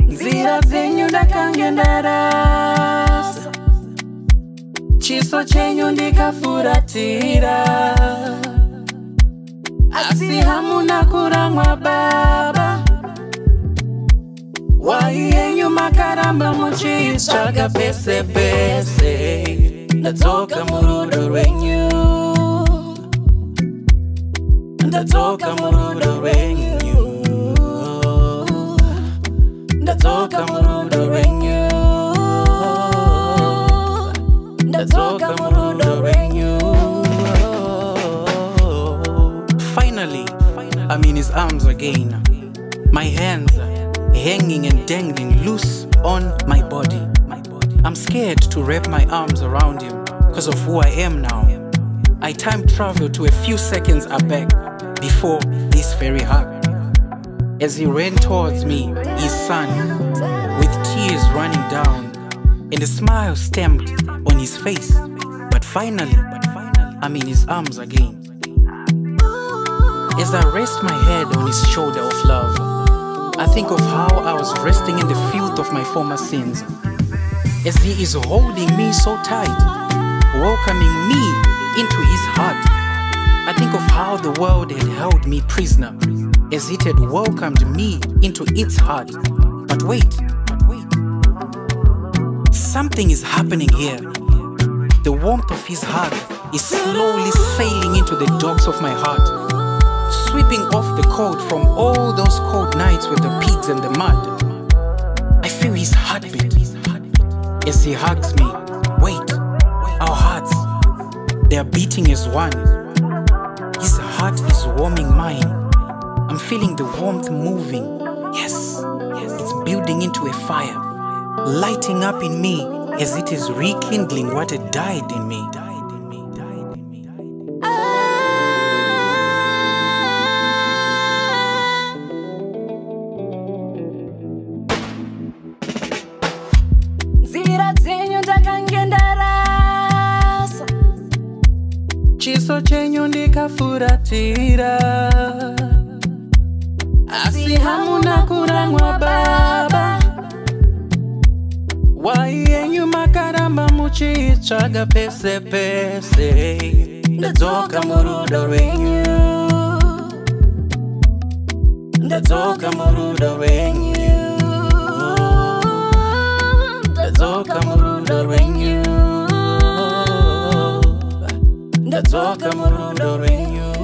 Nzira zenyu ndakangendarasa, chiso chenyu ndikafuratira, asi hamuna kuramwa baba. Wai yenyu makaramba muchitsvaga pese pese. Ndadzoka murudo rwenyu, ndadzoka murudo rwenyu, ndadzoka murudo rwenyu, ndadzoka murudo rwenyu. Finally, I'm in his arms again. My hands hanging and dangling loose on my body. I'm scared to wrap my arms around him because of who I am now. I time travel to a few seconds back before this very hug. As he ran towards me, his son, with tears running down and a smile stamped on his face. But finally, I'm in his arms again. As I rest my head on his shoulder of love, I think of how I was resting in the filth of my former sins. As he is holding me so tight, welcoming me into his heart, I think of how the world had held me prisoner, as it had welcomed me into its heart. But wait, something is happening here. The warmth of his hug is slowly sailing into the dogs of my heart, sweeping off the cold from all those cold nights with the pigs and the mud. I feel his heartbeat as he hugs me. Wait, our hearts, they are beating as one. His heart is warming mine. I'm feeling the warmth moving. Yes, it's building into a fire, lighting up in me as it is rekindling what had died in me. Nzira zenyu ndakangendarasa, chiso chenyu ndikafuratira, asi hamuna kuramwa baba. Wai yenyu makaramba muchitsvaga pese pese. Ndadzoka murudo rwenyu, ndadzoka murudo rwenyu, ndadzoka murudo rwenyu, ndadzoka murudo rwenyu.